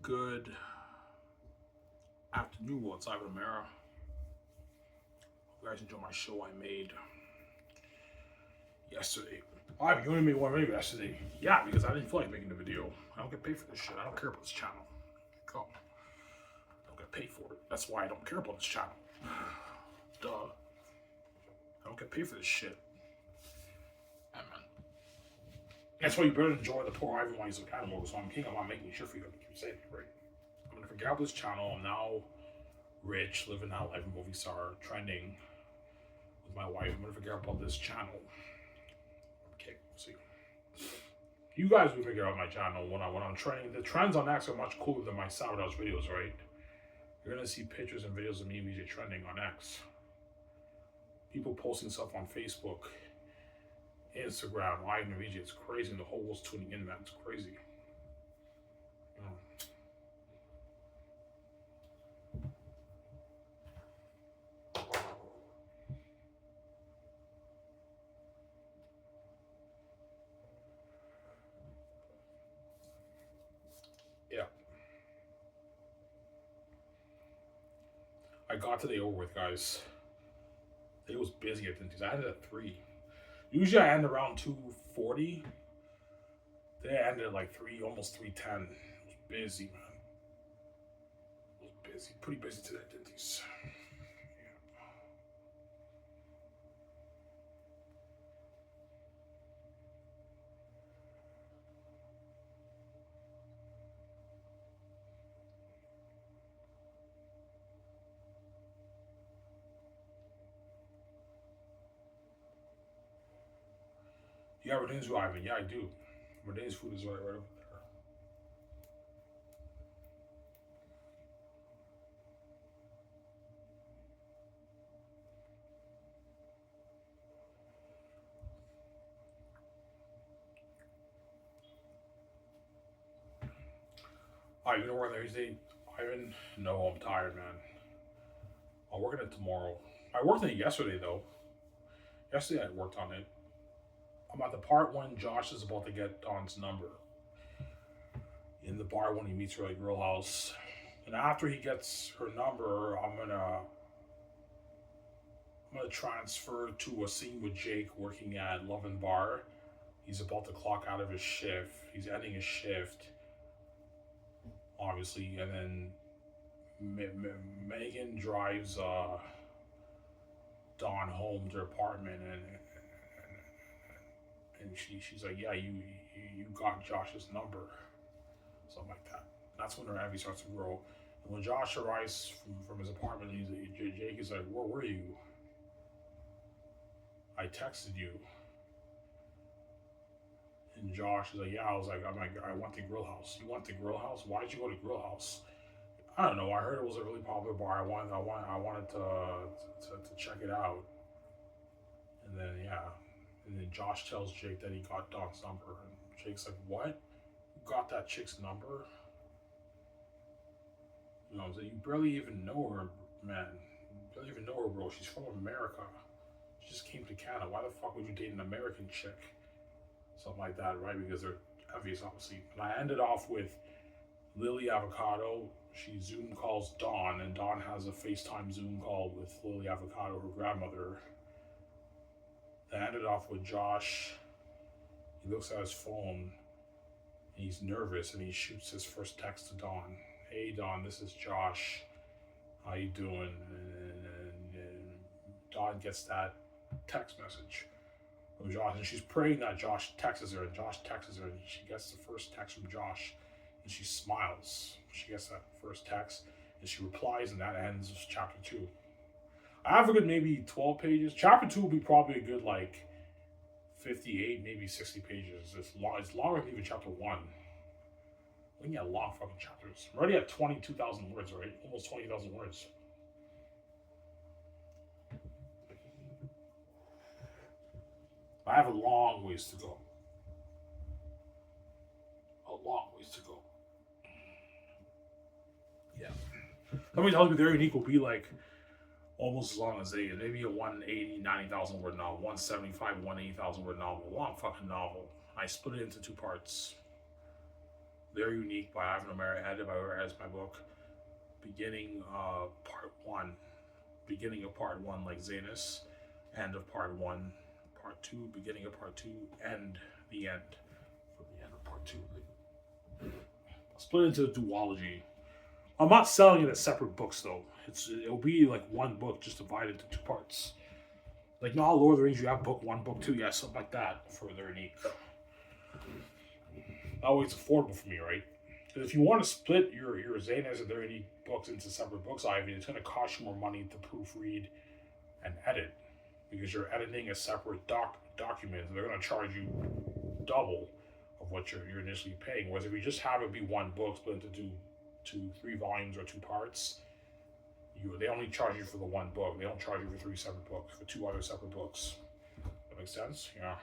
Good afternoon, what's up, Amara? You guys enjoy my show I made yesterday. You only made one video yesterday. Yeah, because I didn't feel like making the video. I don't get paid for this shit. I don't care about this channel. Go. I don't get paid for it. That's why I don't care about this channel. Duh. I don't get paid for this shit. Yeah, man. That's why you better enjoy the poor Ivan while he's an animal. So I'm king. I'm not making shit for you. I keep saying it, right? I'm gonna forget about this channel. I'm now rich, living that life, movie star, trending with my wife. I'm gonna figure out about this channel. Okay, we'll see. You guys will figure out my channel when I'm trending. The trends on X are much cooler than my Sabotage videos, right? You're gonna see pictures and videos of me VJ trending on X. People posting stuff on Facebook, Instagram, live and VJ. It's crazy, and the whole world's tuning in, man. It's crazy. Yeah. I got today over with, guys. It was busy at Dinties. I ended at 3. Usually I end around 2:40. Today I ended at like 3, almost 3:10. It was busy, man. It was busy. Pretty busy today at Dinties. You have Redeem's food, Ivan? Yeah, I do. Redeem's food is right over there. Alright, you gonna work on Thursday, Ivan? No, I'm tired, man. I'll work on it tomorrow. I worked on it yesterday, though. Yesterday I worked on it. I'm at the part when Josh is about to get Dawn's number. In the bar when he meets her at Girl House. And after he gets her number, I'm gonna transfer to a scene with Jake working at Love and Bar. He's about to clock out of his shift. He's ending his shift, obviously, and then Megan drives Dawn home to her apartment, and she's like, yeah, you got Josh's number, something like that. That's when her envy starts to grow. And when Josh arrives from his apartment, Jake is like, where were you? I texted you. And Josh is like, yeah. I went to Grill House. You went to Grill House? Why did you go to Grill House? I don't know. I heard it was a really popular bar. I wanted to check it out. And then and then Josh tells Jake that he got Dawn's number, and Jake's like, what? You got that chick's number? You know, you barely even know her, man. You barely even know her, bro. She's from America. She just came to Canada. Why the fuck would you date an American chick? Something like that, right? Because they're obvious, obviously. And I ended off with Lily Avocado. She Zoom calls Dawn, and Dawn has a FaceTime Zoom call with Lily Avocado, her grandmother. I ended off with Josh. He looks at his phone, and he's nervous, and he shoots his first text to Dawn. Hey, Dawn, this is Josh. How you doing? And Dawn gets that text message from Josh, and she's praying that Josh texts her, and Josh texts her, and she gets the first text from Josh, and she smiles. She gets that first text, and she replies, and that ends chapter 2. I have a good maybe 12 pages. Chapter 2 will be probably a good like 58, maybe 60 pages. It's longer than even chapter 1. We got long fucking chapters. I'm already at 22,000 words, right? Almost 20,000 words. I have a long ways to go. A long ways to go. Yeah. Somebody tells me their unique will be like almost as long as they, maybe a 180, 90,000 word novel, 175, 180,000 word novel, a long fucking novel. I split it into 2 parts. They're Unique by Ivan O'Mara, edited by whoever has my book. Beginning part one. Beginning of part one, like Zanus. End of part one. Part two, beginning of part two, end the end. For the end of part two. Split into a duology. I'm not selling it as separate books though. It'll be like one book just divided into two parts. Like not Lord of the Rings, you have book one, book two, yeah, something like that for their unique. That way it's affordable for me, right? Because if you want to split your Xana's and their unique books into separate books, Ivy, it's going to cost you more money to proofread and edit because you're editing a separate document. And they're going to charge you double of what you're initially paying. Whereas if you just have it be one book split into three volumes or two parts, they only charge you for the one book. They don't charge you for three separate books, for two other separate books. That makes sense? Yeah.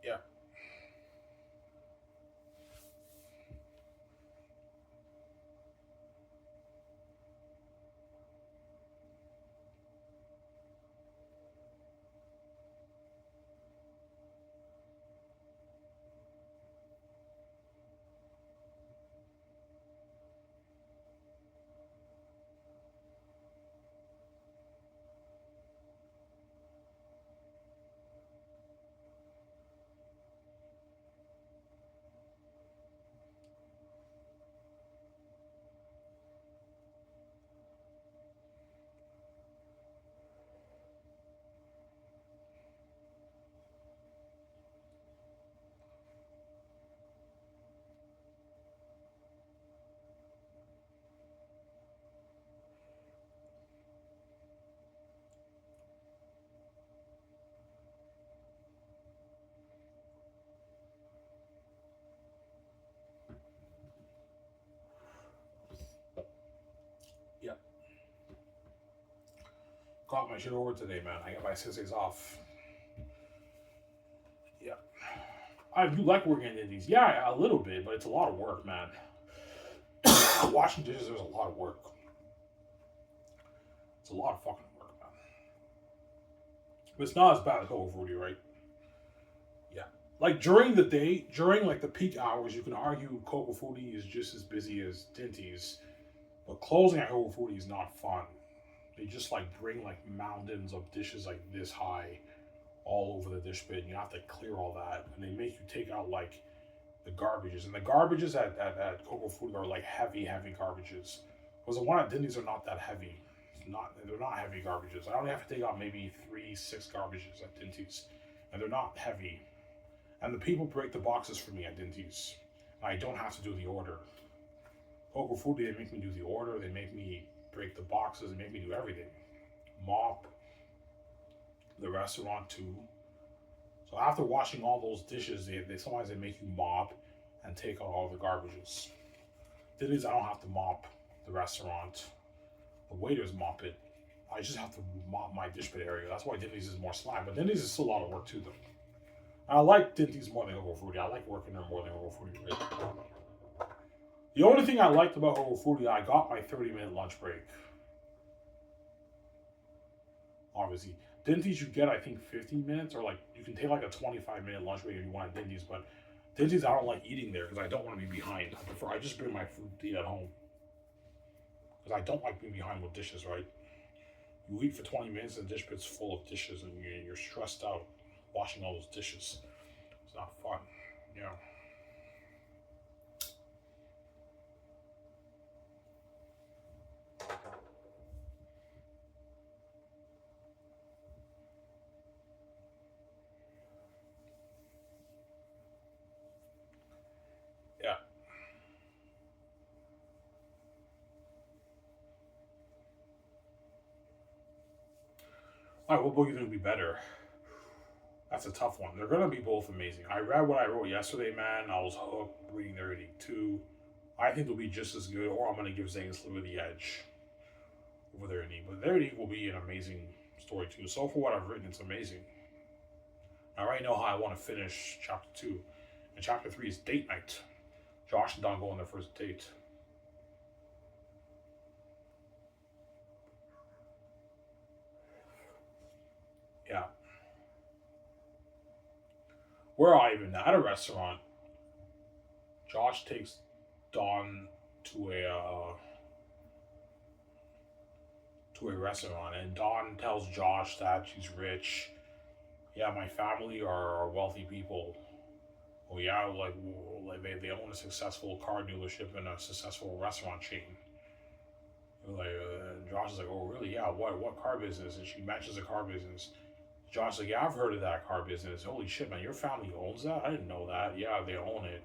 Yeah. Yeah. Got my shit over today, man. I got my Saturdays off. Yeah. I do like working at indies. Yeah, a little bit, but it's a lot of work, man. Washing dishes is a lot of work. It's a lot of fucking work, man. But it's not as bad as Coco Fruity, right? Yeah. Like during the day, during like the peak hours, you can argue Coco Fruity is just as busy as Dinty's. But closing at Coco Fruity is not fun. They just like bring like mountains of dishes like this high all over the dish pit, and you have to clear all that. And they make you take out like the garbages. And the garbages at Coco Fruity are like heavy, heavy garbages. Whereas the one at Dinty's are not that heavy. They're not heavy garbages. I only have to take out maybe 6 garbages at Dinty's. And they're not heavy. And the people break the boxes for me at Dinty's. I don't have to do the order. Coco Fruity, they make me do the order, they make me break the boxes, they make me do everything. Mop the restaurant too. So after washing all those dishes, they sometimes they make you mop and take out all the garbages. Dinty's, I don't have to mop the restaurant. The waiters mop it. I just have to mop my dish pit area. That's why Dinty's is more slime. But Dinty's is still a lot of work too, though. I like Dinty's more than Coco Fruity. I like working there more than Coco Fruity. Right? The only thing I liked about Coco Fruity, I got my 30-minute lunch break. Obviously, Dinty's you get I think 15 minutes, or like you can take like a 25-minute lunch break if you want at Dinty's. But Dinty's, I don't like eating there because I don't want to be behind. I just bring my food to eat at home because I don't like being behind with dishes. Right? You eat for 20 minutes and the dish pit's full of dishes, and you're stressed out washing all those dishes. It's not fun. You know. Yeah. All right, what book is going to be better? That's a tough one. They're going to be both amazing. I read what I wrote yesterday, man. I was hooked reading their reading too. I think they'll be just as good, or I'm going to give Zane Slew the edge over their knee. But their knee will be an amazing story too. So for what I've written, it's amazing. I already know how I want to finish chapter 2. And chapter 3 is date night. Josh and Don go on their first date. Yeah. We're all even at a restaurant. Josh takes Dawn to a restaurant, and Dawn tells Josh that she's rich. Yeah, my family are wealthy people. Oh yeah, like they own a successful car dealership and a successful restaurant chain. Like Josh is like, oh really? Yeah, what car business? And she mentions a car business. Josh's like, yeah, I've heard of that car business. Holy shit, man, your family owns that? I didn't know that. Yeah, they own it,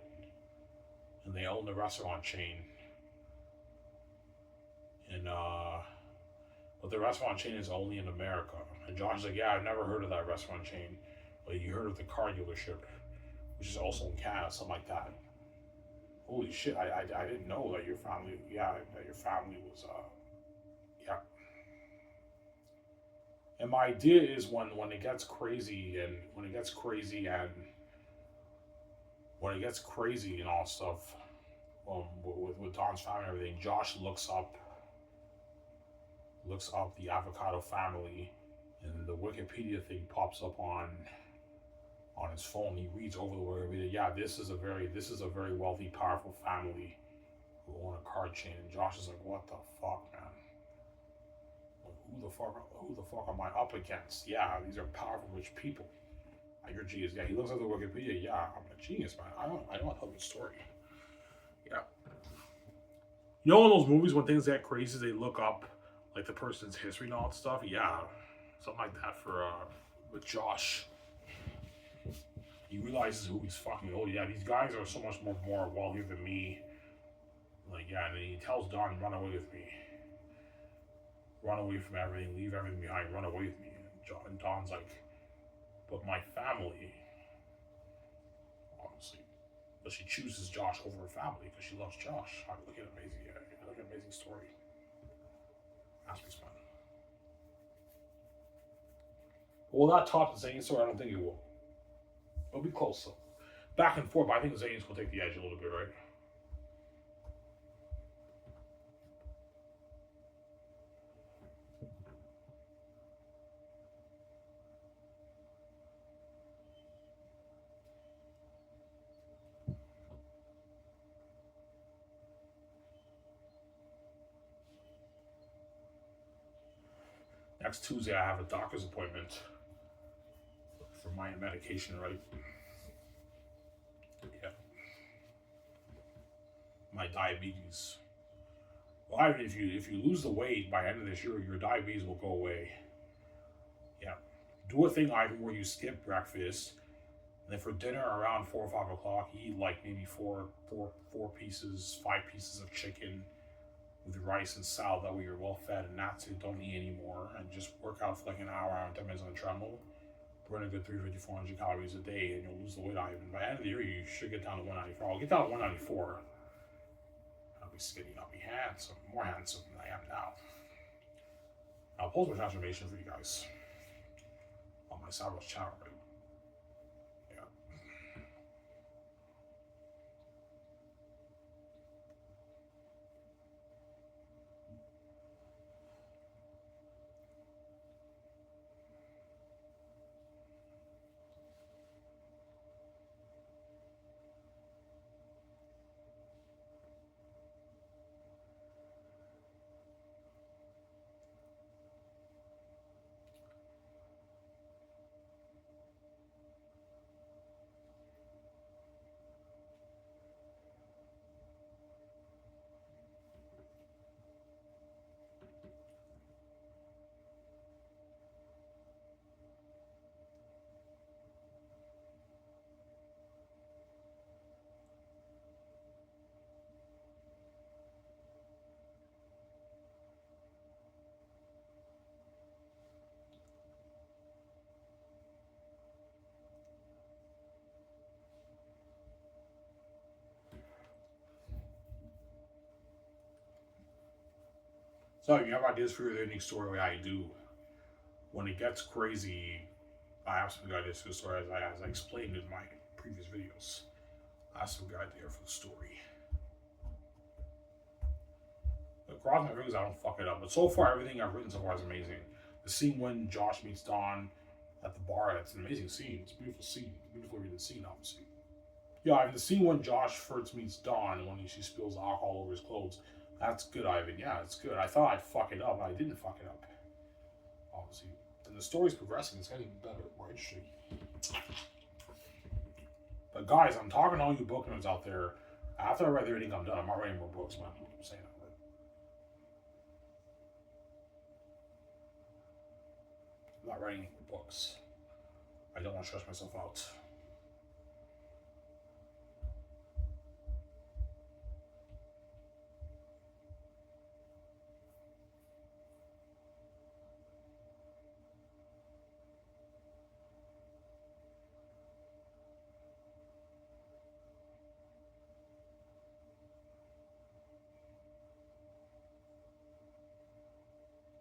and they own the restaurant chain. And but the restaurant chain is only in America. And Josh's like, yeah, I've never heard of that restaurant chain. But you heard of the car dealership, which is also in Canada, something like that. Holy shit, I didn't know that your family, yeah, that your family was, yeah. And my idea is when it gets crazy and when it gets crazy and when it gets crazy and all stuff, with Don's family and everything, Josh looks up the avocado family, and the Wikipedia thing pops up on his phone. He reads over the Wikipedia. Yeah, this is a very wealthy, powerful family who own a card chain. And Josh is like, what the fuck, man? Like, who the fuck am I up against? Yeah, these are powerful, rich people. You're a genius. Yeah, he looks at the Wikipedia. Yeah, I'm a genius, man. I know how to tell the story. Yeah. You know, in those movies when things get crazy, they look up like the person's history and all that stuff. Yeah, something like that for with Josh. He realizes who he's fucking. Oh yeah, these guys are so much more wealthy than me. Like yeah, and then he tells Don, run away with me. Run away from everything. Leave everything behind. Run away with me. And Don's like, but my family. Honestly, but she chooses Josh over her family because she loves Josh. Look at amazing. Yeah, look at an amazing story. Has to be fun. Will that top the Zayn story? I don't think it will. It'll be close though. Back and forth, but I think Zayn's will take the edge a little bit, right? Next Tuesday, I have a doctor's appointment for my medication, right? Yeah. My diabetes. Well, if you lose the weight by the end of this year, your diabetes will go away. Yeah. Do a thing, Ivan, where you skip breakfast, and then for dinner around 4 or 5 o'clock, eat like maybe four pieces, 5 pieces of chicken with rice and salad. That way you're well fed, and that's it. Don't eat anymore, and just work out for like an hour and 10 minutes on the treadmill. Burn a good 350, 400 calories a day, and you'll lose the weight. Ivan. By the end of the year, you should get down to 194. I'll get down to 194. I'll be skinny. I'll be handsome, more handsome than I am now. I'll post my transformation for you guys on my Sabros channel. Right? Yeah. So if you have ideas for your unique story, like I do, when it gets crazy, I have some ideas for the story as I explained in my previous videos. That's a good idea for the story. Cross my fingers I don't fuck it up. But so far, everything I've written so far is amazing. The scene when Josh meets Dawn at the bar, it's an amazing scene. It's a beautiful scene. Beautifully written scene, obviously. Yeah, Ivan, the scene when Josh first meets Dawn, when she spills alcohol over his clothes, that's good, Ivan. Yeah, it's good. I thought I'd fuck it up, but I didn't fuck it up. Obviously. And the story's progressing. It's getting better, more interesting. But guys, I'm talking to all you book nerds out there. After I write everything I'm done, I'm not writing more books, man. I'm saying that. I'm not writing any more books. I don't want to stress myself out.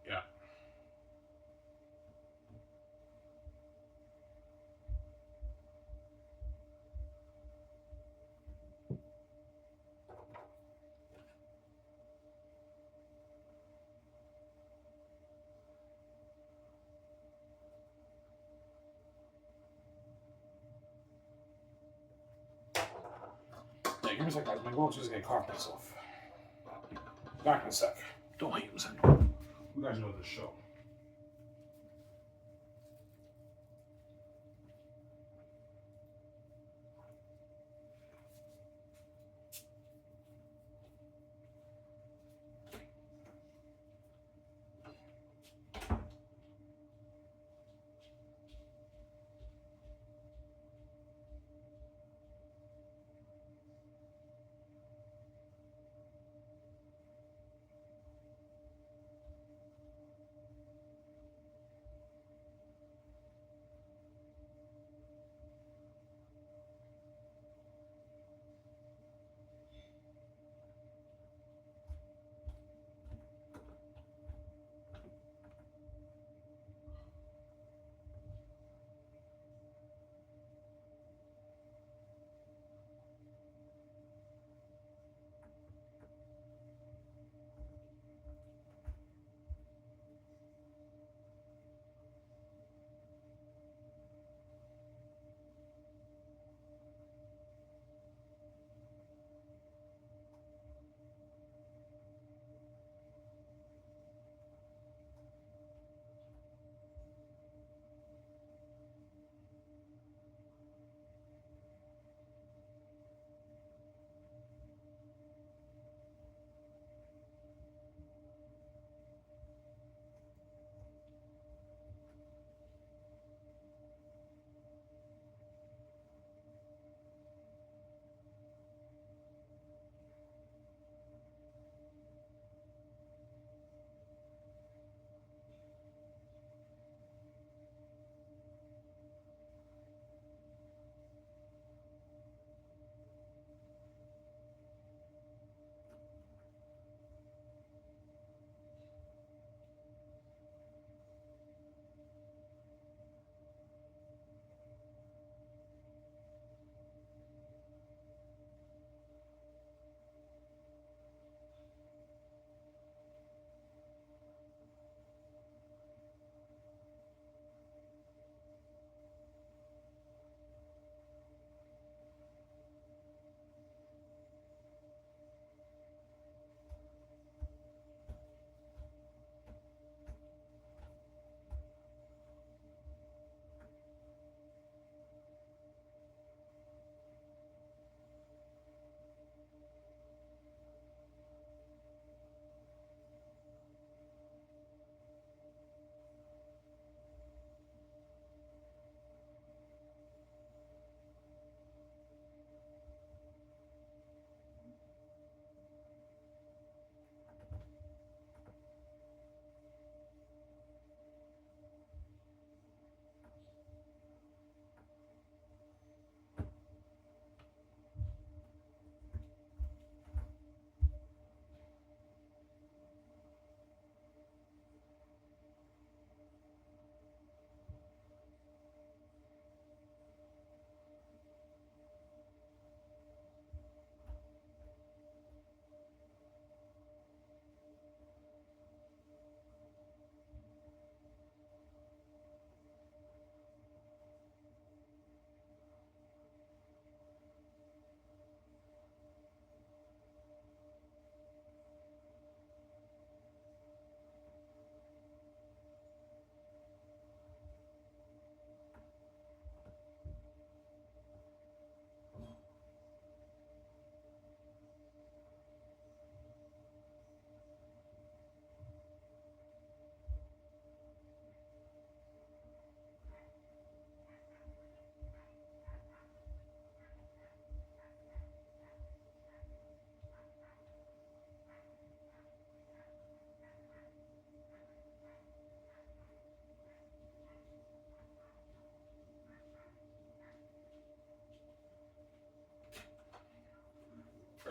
Yeah. Yeah, give me a sec, guys. My gloves just get caught myself. Back in a sec. Don't hate him a sec. You guys know this show.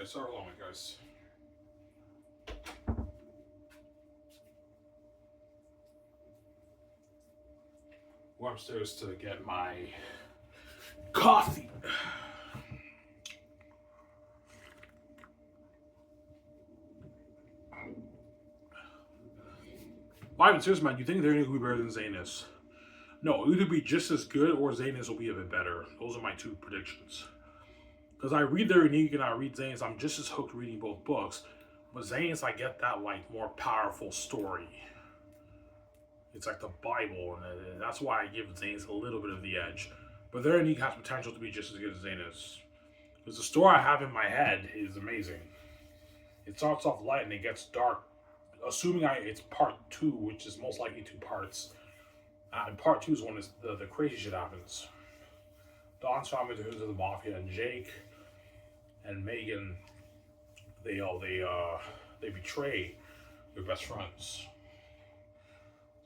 Okay, so hold on, guys. Go upstairs to get my coffee. Ivan, seriously, man, you think they're going to be better than Zayn is? No, either be just as good or Zayn will be a bit better. Those are my two predictions. Because I read their unique and I read Zayn's, I'm just as hooked reading both books. But Zayn's, I get that like more powerful story. It's like the Bible, and that's why I give Zayn's a little bit of the edge. But their unique has potential to be just as good as Zayn is. Because the story I have in my head is amazing. It starts off light and it gets dark. Assuming it's part 2, which is most likely 2 parts. And part 2 is when the crazy shit happens. Don's family turns to the mafia, and Jake and Megan, they betray their best friends.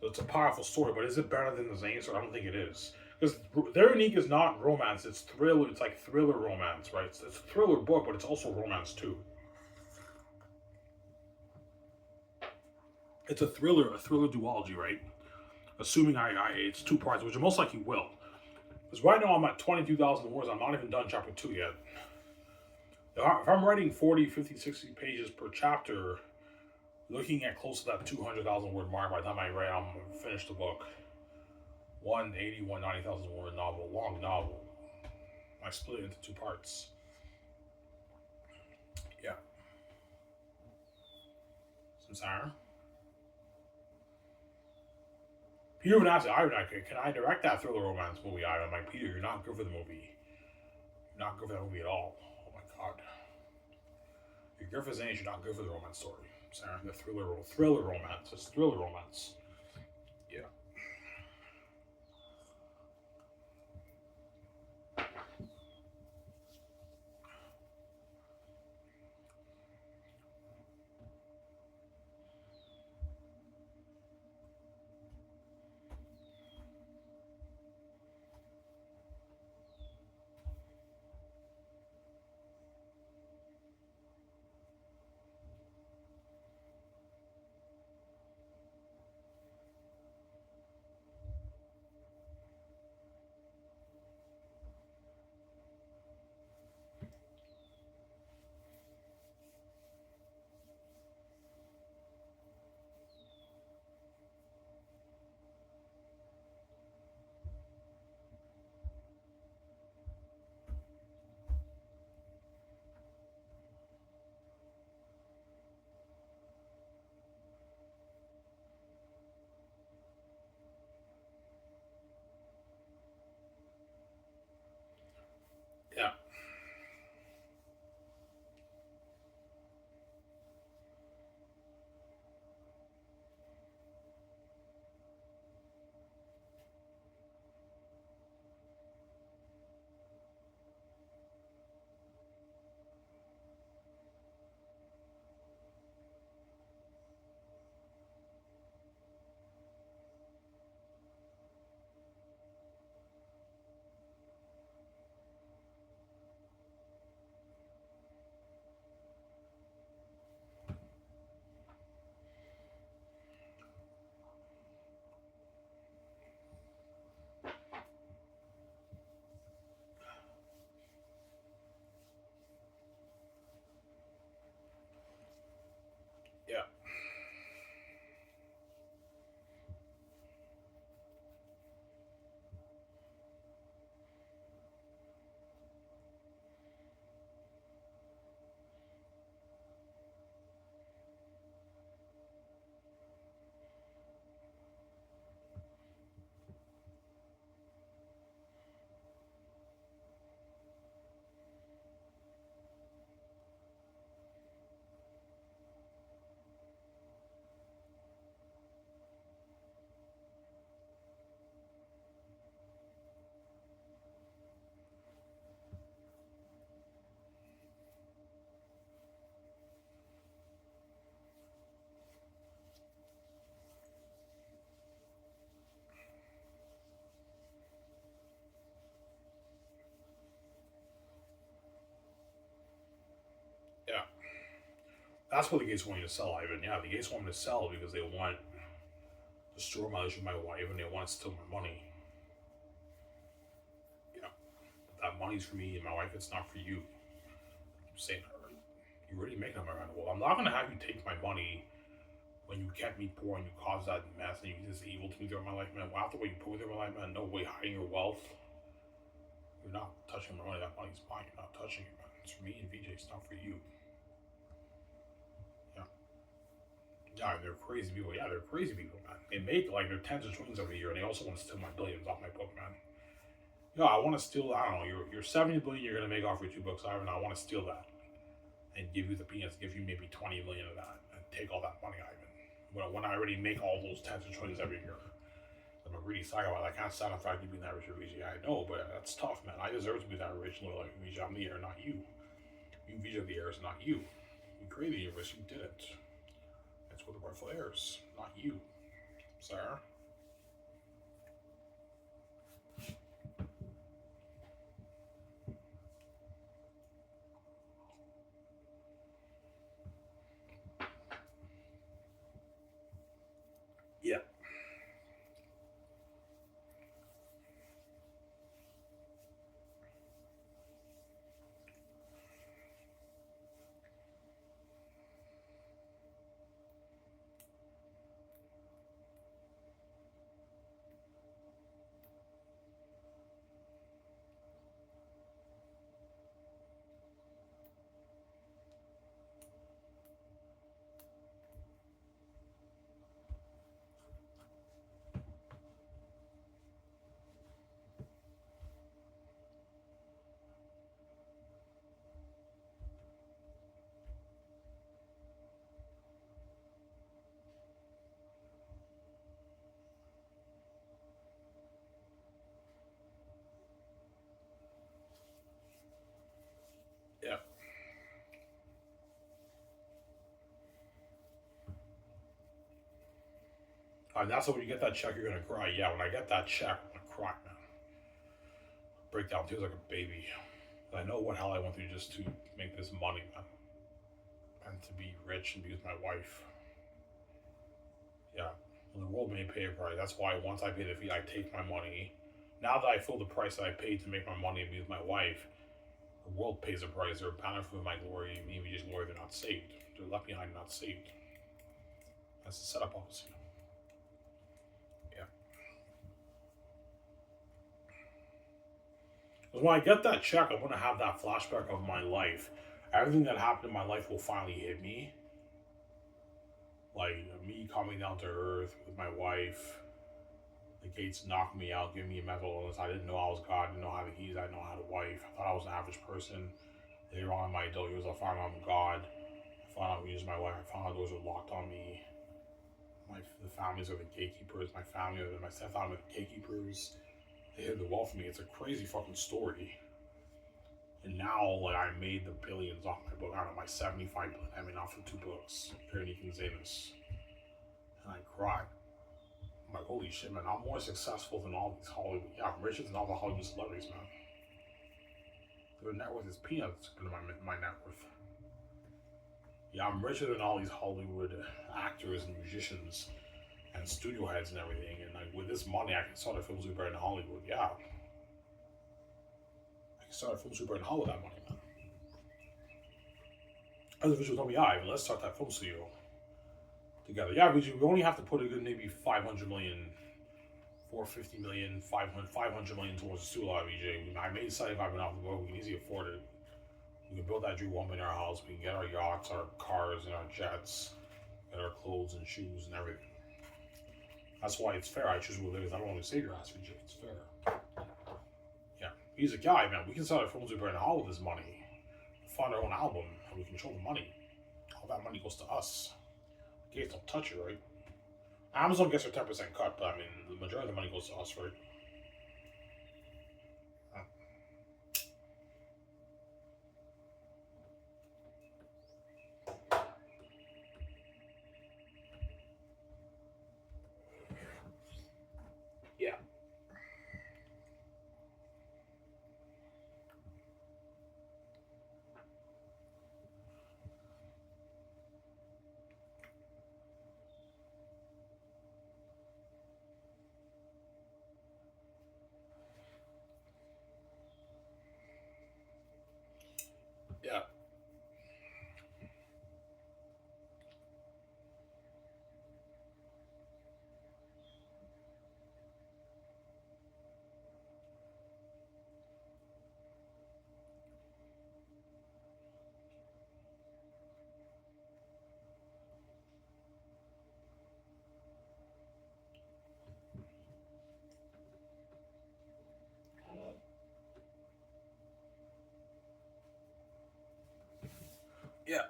So it's a powerful story, but is it better than the Zayn story? I don't think it is. Because their unique is not romance, it's thriller. It's like thriller romance, right? It's a thriller book, but it's also romance too. It's a thriller duology, right? Assuming it's 2 parts, which it most likely will. Because right now I'm at 22,000 words. I'm not even done chapter 2 yet. If I'm writing 40, 50, 60 pages per chapter, looking at close to that 200,000 word mark by the time I'm finish the book. 180, 190,000 word novel, long novel. I split it into 2 parts. Yeah. Samsara. Peter would ask, can I direct that thriller romance movie? I'm like, Peter, you're not good for the movie. You're not good for that movie at all. Oh my god. You're good for Zayn, you're not good for the romance story. Sarah, the thriller romance. It's thriller romance. Yeah. That's what the Gates want me to sell, Ivan. Yeah, the Gates want me to sell because they want to destroy my relationship with my wife and they want to steal my money. Yeah, but that money's for me and my wife. It's not for you. I'm saying that right. You're already making them around. Well, I'm not gonna have you take my money when you kept me poor and you caused that mess and you did this evil to me throughout my life, man. Well, after what you put me through my life, man, no way hiding your wealth. You're not touching my money. That money's mine. You're not touching it, man. It's for me and VJ. It's not for you. Yeah. Yeah, they're crazy people. Yeah, they're crazy people, man. They make like their tens of twenties every year, and they also want to steal my billions off my book, man. Yeah, I want to steal. I don't know. Your 70 billion you're gonna make off your 2 books, Ivan. I want to steal that and give you the peanuts. Give you maybe 20 million of that, and take all that money, Ivan. When I already make all those tens of twenties every year. I'm a greedy psychopath. I can't stand the fact you being that rich or VJ. I know, but that's tough, man. I deserve to be that rich. Like VJ, I'm the heir, not you. You VJ are the heirs, not you. You created the universe, you did it. It's with the rightful heirs, not you, sir. Yeah. Yeah. That's how when you get that check, you're gonna cry. Yeah, when I get that check, I'm gonna cry, man. Break down tears like a baby. I know what hell I went through just to make this money, man. And to be rich and be with my wife. Yeah. And the world may pay a price. That's why once I pay the fee, I take my money. Now that I feel the price that I paid to make my money and be with my wife, the world pays a price. They're bound for my glory. Me and VJ's glory, they're not saved. They're left behind, not saved. That's the setup, obviously. Yeah. Because when I get that check, I'm going to have that flashback of my life. Everything that happened in my life will finally hit me. Like me coming down to earth with my wife. The Gates knocked me out, giving me a mental illness. I didn't know I was God. I didn't know how to keys. I didn't know how to wife. I thought I was an average person. Later on in my adult years, I found out I'm God. I found out I'm using my wife. I found out doors were locked on me. The families are the gatekeepers. My family are my stepfamily are the gatekeepers. They hid the wealth from me. It's a crazy fucking story. And now, like, I made the billions off my book. I don't know, my 75 billion. I mean, off of 2 books. Apparently, you can say this. And I cried. I'm like, holy shit, man, I'm more successful than all these Hollywood. Yeah, I'm richer than all the Hollywood celebrities, man. Their net worth is peanuts compared to my net worth. Yeah, I'm richer than all these Hollywood actors and musicians and studio heads and everything. And like with this money, I can start a film studio in Hollywood. Yeah, I can start a film studio in Hollywood with that money, man. As the visual told me, yeah, let's start that film studio together. Yeah, we only have to put a good maybe 500 million, 450 million, 500 million towards the studio, VJ. I made 75 million off the boat. We can easily afford it. We can build that dream $1 million house. We can get our yachts, our cars, and our jets, get our clothes and shoes and everything. That's why it's fair. I choose what it is. I don't want to save your ass, VJ. It's fair. Yeah, he's a guy, man. We can sell our films with all of this money, fund our own album, and we control the money. All that money goes to us. Gates don't touch it, right? Amazon gets their 10% cut, but I mean, the majority of the money goes to us, right? Yeah. Yeah.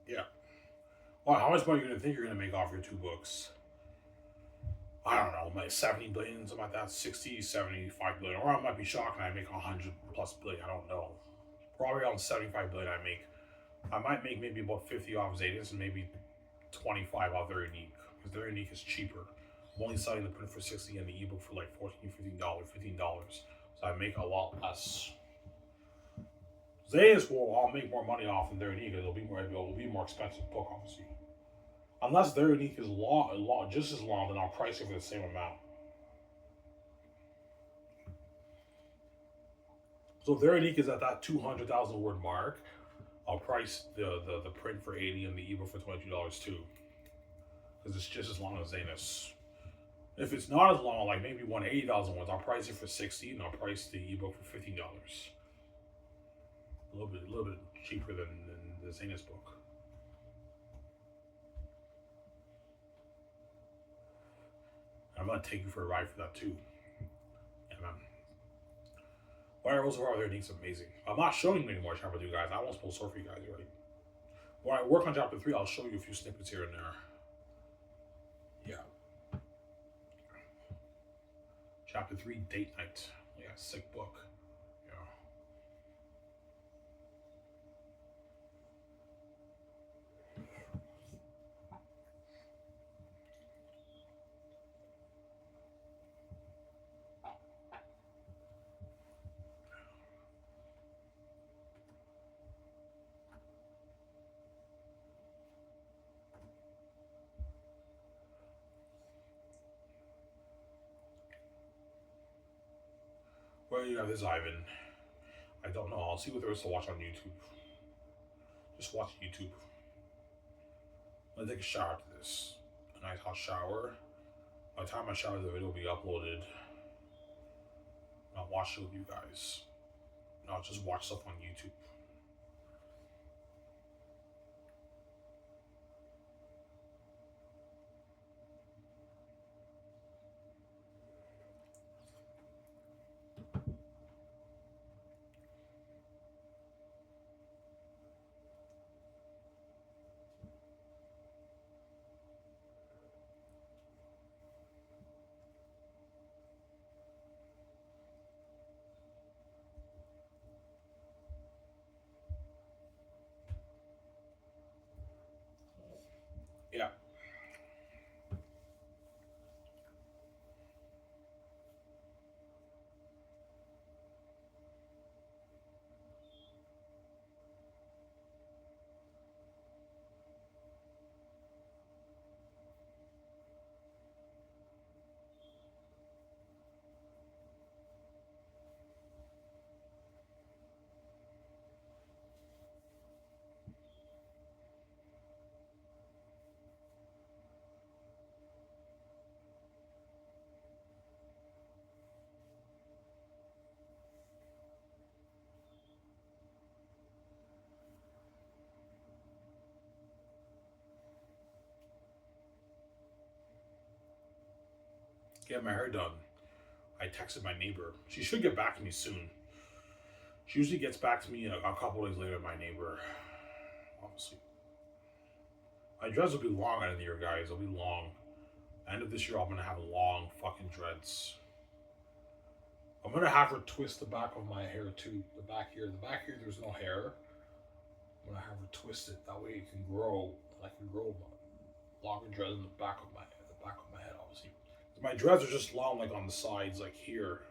Yeah. Well, how much money are you gonna think you're gonna make off your two books? I don't know, like 70 billion, something like that, 60, 75 billion. Or I might be shocked and I make 100 plus billion. I don't know. Probably around 75 billion I make. I might make maybe about 50 off Zetas and maybe 25 off their unique. Because their unique is cheaper. I'm only selling the print for 60 and the ebook for like $14, $15. So I make a lot less. Zetas will I'll make more money off than their unique. It'll be more expensive book, obviously. Unless their unique is just as long, then I'll price it for the same amount. So if their unique is at that 200,000 word mark, I'll price the print for 80 and the ebook for $22 too, because it's just as long as Zanus. If it's not as long, like maybe 180,000 words, I'll price it for 60, and I'll price the ebook for $15. A little bit cheaper than the Zanus book. I'm gonna take you for a ride for that too. Yeah, man. Wirewolves are other uniques amazing. I'm not showing you any more chapter 2, guys. I won't spoil story for you guys already. When I work on chapter 3, I'll show you a few snippets here and there. Yeah. Chapter 3, Date Night. Yeah, sick book. Yeah. Well, you got this, Ivan. I don't know. I'll see what there is to watch on YouTube. Just watch YouTube. I'm gonna take a shower after this. A nice hot shower. By the time I shower, the video will be uploaded. I'll watch it with you guys. And I'll just watch stuff on YouTube. Yeah. Get my hair done. I texted my neighbor. She should get back to me soon. She usually gets back to me a couple days later, my neighbor. Obviously. My dreads will be long end of the year, guys. They'll be long. End of this year, I'm gonna have long fucking dreads. I'm gonna have her twist the back of my hair too. The back here, there's no hair. I'm gonna have her twist it. That way it can grow. I can grow longer dreads in the back of my head, obviously. My dreads are just long, like on the sides, like here,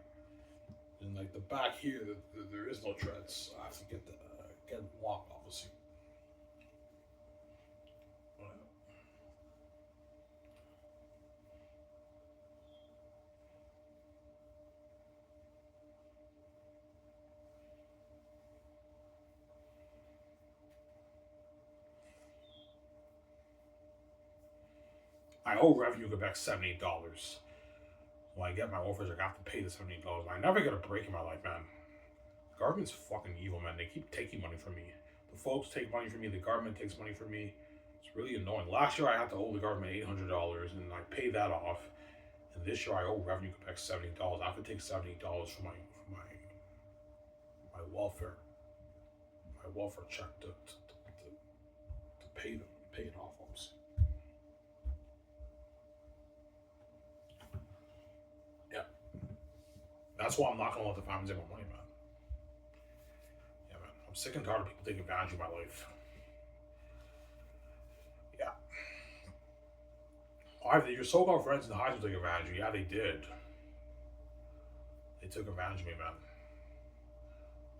and like the back here. There is no dreads. So I have to get get long, obviously. I owe Revenue Quebec $78. When I get my offers, I have to pay the $78. I never get a break in my life, man. Government's fucking evil, man. They keep taking money from me. folks take money from me. The government takes money from me. It's really annoying. Last year I had to owe the government $800, and I paid that off. And this year I owe Revenue Quebec $70. I have to take $70 from my welfare check to pay it off. Yeah, that's why I'm not gonna let the families take my money, man. Yeah, man, I'm sick and tired of people taking advantage of my life. Yeah, your so-called friends in the high school took advantage of you. Yeah, they did. They took advantage of me, man.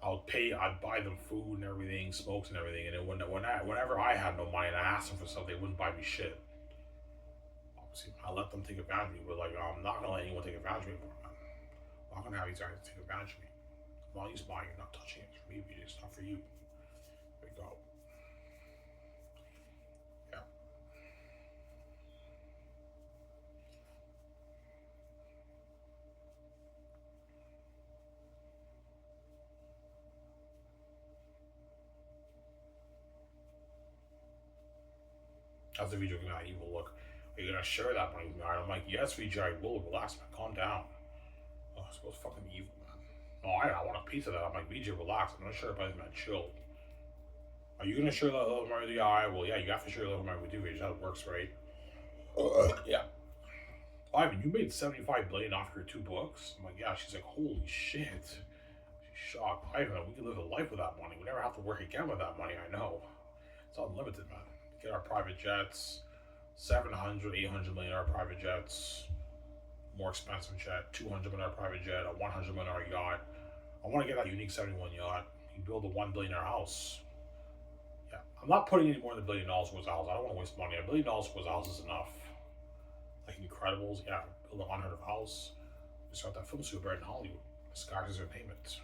I'd buy them food and everything, smokes and everything, and then whenever I had no money and I asked them for something, they wouldn't buy me shit. Obviously, I let them take advantage of me, but like, I'm not gonna let anyone take advantage of me anymore, man. I'm not gonna have these guys take advantage of me. Money's mine, you're not touching it. It's for me, it's not for you. There you go. Yeah. How's the video gonna evil look? Are you gonna share that money with me? I'm like, yes, VJ, I will. Relax, man. Calm down. Oh, I suppose fucking evil, man. No, I want a piece of that. I'm like, VJ, relax. I'm gonna share it by this man. Chill. Are you gonna share that little money with the eye? Well, yeah, you have to share a little money with you, VJ. How it works, right? Yeah. Ivan, you made $75 billion off your 2 books? I'm like, yeah. She's like, holy shit. She's shocked. Ivan, we can live a life with that money. We never have to work again with that money. I know. It's unlimited, man. Get our private jets, 700, 800 million dollar private jets, more expensive jet, 200 million dollar private jet, a 100 million dollar yacht. I want to get that unique 71 yacht. You build a $1 billion house. Yeah, I'm not putting any more than $1 billion towards a house. I don't want to waste money. $1 billion towards a house is enough. Like Incredibles, yeah, build a $100 house. We start that film super in Hollywood. Sky's is entertainment.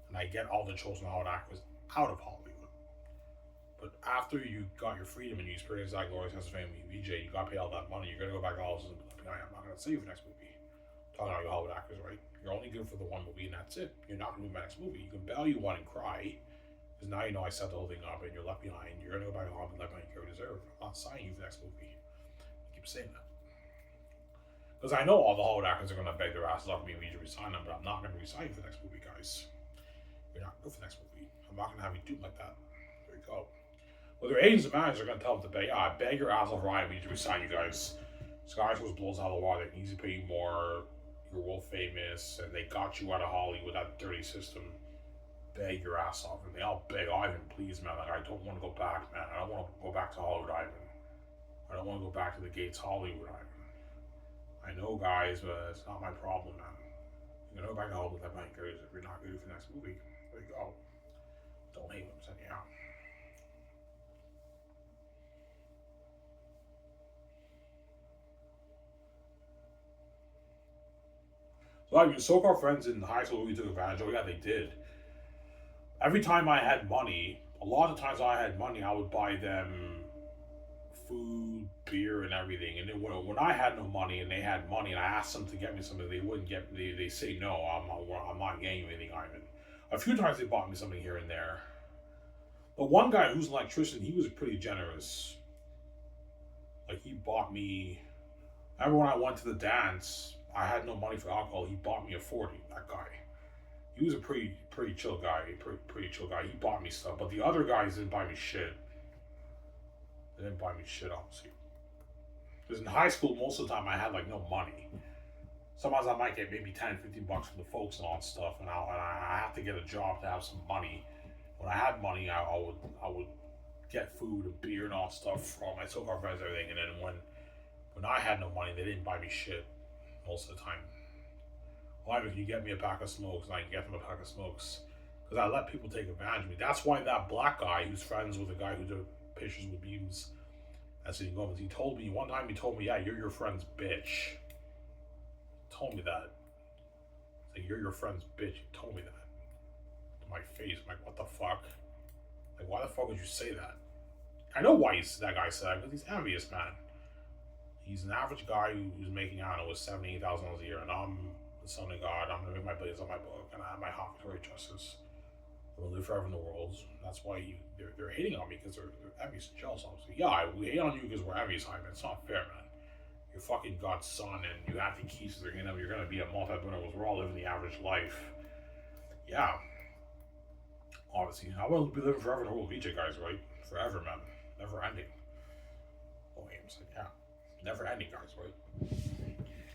And I get all the chosen Hollywood actors out of Hollywood. But after you got your freedom and you experience that glorious sense of family, VJ, you got to pay all that money. You're going to go back to Hollywood and be like, I'm not going to see you for the next movie. Talking about your Hollywood actors, right? You're only good for the one movie and that's it. You're not going to do my next movie. You can bail you one and cry, because now you know I set the whole thing up and you're left behind. You're going to go back to Hollywood and left behind you deserve. I'm not signing you for the next movie. I keep saying that. Because I know all the Hollywood actors are going to beg their asses off me and me to resign them, but I'm not going to resign you for the next movie, guys. You're not good for the next movie. I'm not going to have you do like that. There you go. Well, their agents and managers are going to tell them to pay. Yeah, I beg your ass off, Ryan. We need to resign you guys. Sky was blows out of the water. They can easily pay you more. You're world famous, and they got you out of Hollywood with that dirty system. Beg your ass off. And they all beg, Ivan, please, man. Like, I don't want to go back, man. I don't want to go back to Hollywood, Ivan. I don't want to go back to the gates, Hollywood, Ivan. I know, guys, but it's not my problem, man. You're going to go back to Hollywood with that money, if you're not good for the next movie. There you go. Don't hate them, send you out. So your so-called friends in high school who took advantage of, yeah, they did. Every time I had money, a lot of times I had money, I would buy them food, beer, and everything. And then when I had no money and they had money and I asked them to get me something, they wouldn't get me. They say no, I'm not getting you anything, Ivan. A few times they bought me something here and there. But one guy who's an electrician, he was pretty generous. Like, he bought me. I remember when I went to the dance, I had no money for alcohol. He bought me a 40. That guy, he was a pretty chill guy. Pretty chill guy. He bought me stuff, but the other guys didn't buy me shit. They didn't buy me shit, obviously. Because in high school, most of the time I had like no money. Sometimes I might get maybe 10, 15 bucks from the folks and all that stuff, and I have to get a job to have some money. When I had money, I would get food and beer and all that stuff from my so-called friends and everything. And then when I had no money, they didn't buy me shit most of the time. Well, if you get me a pack of smokes, and I can get them a pack of smokes, because I let people take advantage of me. That's why that black guy who's friends with the guy who took pictures with beams at City Gomez, he told me one time, yeah, you're your friend's bitch. He told me that. Like, you're your friend's bitch. He told me that to my face. I'm like, what the fuck? Like, why the fuck would you say that? I know why that guy said that, because he's envious, man. He's an average guy who's making, I don't know, $78,000 a year, and I'm the son of God. I'm gonna make my billions on my book, and I have my Hawk Victoria justice. I'm gonna live forever in the world. That's why they're hating on me because they're envious and jealous. Obviously, yeah, we hate on you because we're envious. Man, it's not fair, man. You're fucking God's son, and you have the keys to the kingdom. You're gonna be a multi-billionaire. We're all living the average life. Yeah, obviously, I want to be living forever in the world. VJ guys, right? Forever, man. Never ending. Oh, Ames, yeah, never ending, guys, right?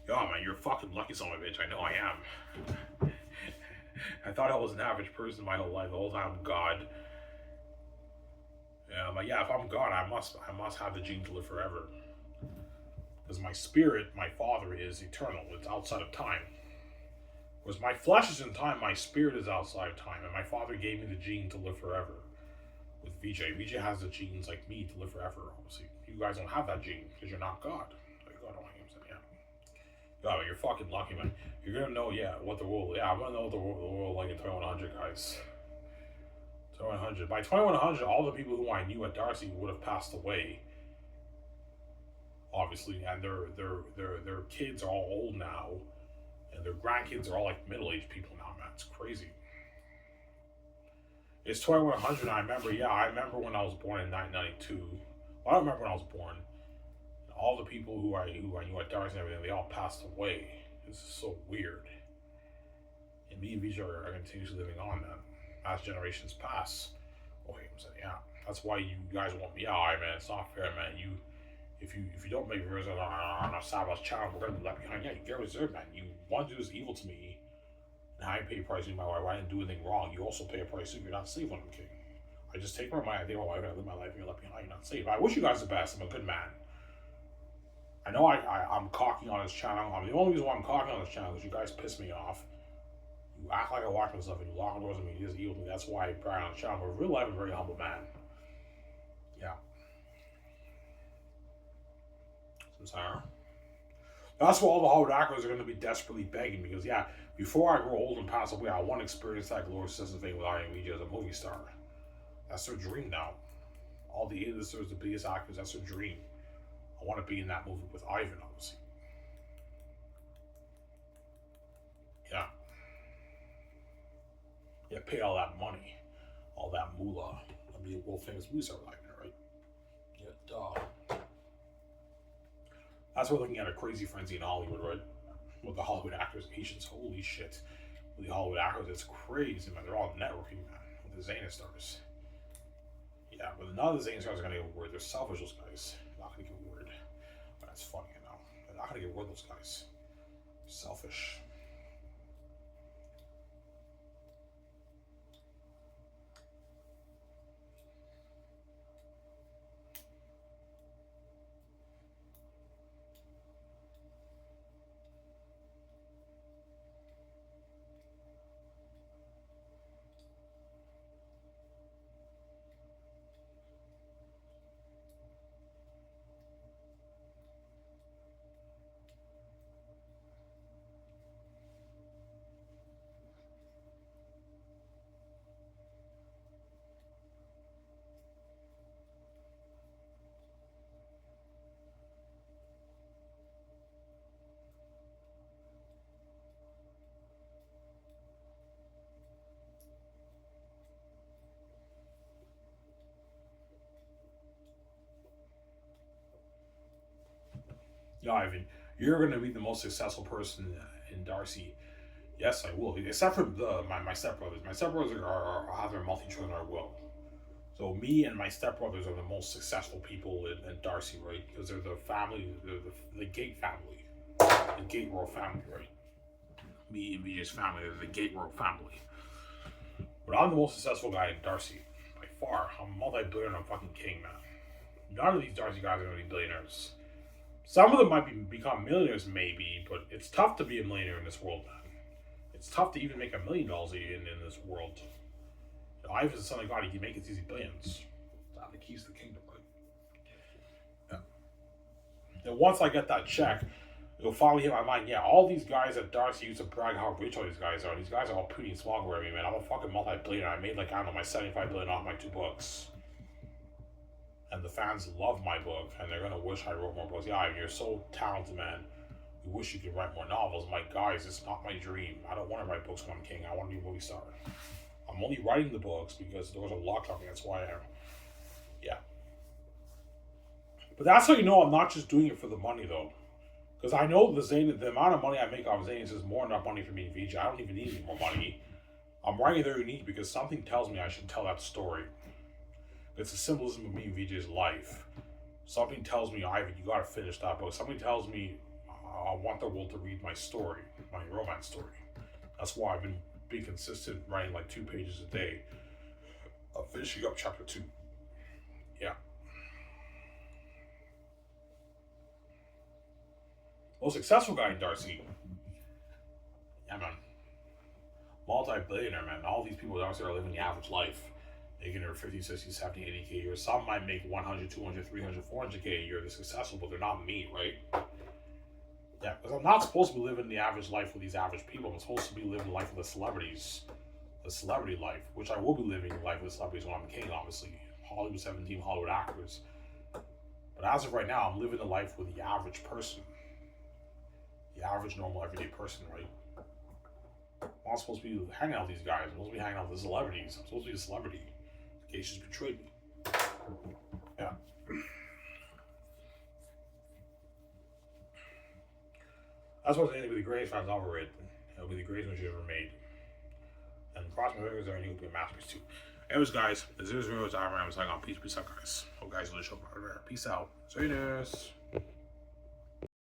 Yo, man, you're fucking lucky, son of a bitch. I know I am. I thought I was an average person my whole life. The whole time, I'm God. Yeah, but yeah, if I'm God, I must have the gene to live forever. Because my spirit, my Father, is eternal. It's outside of time. Whereas my flesh is in time, my spirit is outside of time, and my Father gave me the gene to live forever. With VJ, VJ has the genes like me to live forever. Obviously, you guys don't have that gene because you're not God. Like God, yeah. God, you're fucking lucky, man. You're gonna know, yeah, what the world. Yeah, I'm gonna know what the world like in 2100, guys. 2100. By 2100, all the people who I knew at Darcy would have passed away. Obviously, and their kids are all old now, and their grandkids are all like middle-aged people now, man. It's crazy. It's 2100. I remember when I was born in 1992. Well, I don't remember when I was born. All the people who I knew at Darcy and everything, they all passed away. This is so weird. And me and Vijay are continuously living on, man. As generations pass. Oh, yeah. That's why you guys want me out, man. It's not fair, man. If you don't make videos on our Sabbath channel, we're gonna be left behind. Yeah, you get reserved, man. You want to do this evil to me, and I pay a price with my wife. I didn't do anything wrong. You also pay a price if you're not safe when I'm king. I just take my wife, I live my life, and you're left behind. You're not safe. I wish you guys the best. I'm a good man. I know I'm cocky on this channel. The only reason why I'm cocky on this channel is you guys piss me off. You act like I watch myself and you lock the doors on me. You just evil to me. That's why I brag on the channel. But in real life, I'm a very humble man. Yeah. I'm sorry. That's why all the Hollywood actors are going to be desperately begging because, yeah, before I grow old and pass away, I want to experience that glorious sense thing with IMVJ as a movie star. That's their dream now. All the A-listers, the biggest actors, that's their dream. I want to be in that movie with Ivan, obviously. Yeah. Yeah, pay all that money, all that moolah. I mean, world famous movie star Ivan, right? Yeah, duh. That's what we're looking at a crazy frenzy in Hollywood, right? With the Hollywood actors, Asians, holy shit. With the Hollywood actors, it's crazy, man. They're all networking, man. With the Zana stars. Yeah, but none of the Zana stars are going to get word. They're selfish, those guys. They're not going to get word. But that's funny, you know. They're not going to get word, those guys. Selfish. Yeah, Ivan, you're going to be the most successful person in Darcy. Yes, I will. Except for my stepbrothers. My stepbrothers have their multi-trillionaire will. So me and my stepbrothers are the most successful people in Darcy, right? Because they're the family, they're the Gate family, the Gate royal family, right? Me and BJ's family, they're the Gate royal family. But I'm the most successful guy in Darcy, by far. I'm a multi-billionaire, I'm fucking king, man. None of these Darcy guys are going to be billionaires. Some of them might become millionaires, maybe, but it's tough to be a millionaire in this world, man. It's tough to even make $1 million in this world. Ivan's the son of God, he can make it easy billions. That's the keys to the kingdom, right? Yeah. And once I get that check, it'll finally hit my mind, yeah, all these guys at Darcy used to brag how rich all these guys are. These guys are all pretty small for me, man. I'm a fucking multi-billionaire. I made like, I don't know, my $75 billion off my 2 books. And the fans love my book, and they're gonna wish I wrote more books. Yeah, you're so talented, man. We wish you could write more novels. My guys, it's not my dream. I don't want to write books when I'm king. I want to be a movie star. I'm only writing the books because there was a locked on me. That's why I'm, yeah. But that's how you know I'm not just doing it for the money though. Because I know the amount of money I make off Zanes is more than enough money for me in VJ. I don't even need any more money. I'm writing it very unique because something tells me I should tell that story. It's the symbolism of me and VJ's life. Something tells me, Ivan, you gotta finish that book. Something tells me I want the world to read my story, my romance story. That's why I've been being consistent, writing like 2 pages a day. Finishing up chapter 2. Yeah. Most successful guy in Darcy. Yeah, man. Multi-billionaire, man. All these people Darcy are living the average life. Making their 50, 60, 70, 80K a year. Some might make 100, 200, 300, 400K a year. They're successful, but they're not me, right? Yeah, because I'm not supposed to be living the average life with these average people. I'm supposed to be living the life of the celebrities. The celebrity life, which I will be living the life of the celebrities when I'm king, obviously. Hollywood 17 Hollywood actors. But as of right now, I'm living the life with the average person. The average, normal, everyday person, right? I'm not supposed to be hanging out with these guys. I'm supposed to be hanging out with the celebrities. I'm supposed to be a celebrity. Case just betrayed me. Yeah. That's what's going to be the greatest I've ever read. It'll be the greatest one you ever made. And cross my fingers, everything will be a masterpiece too. Anyways, guys, the 0 is I'm signing on. Peace out, guys. Hope guys enjoy the show. Peace out. See you next.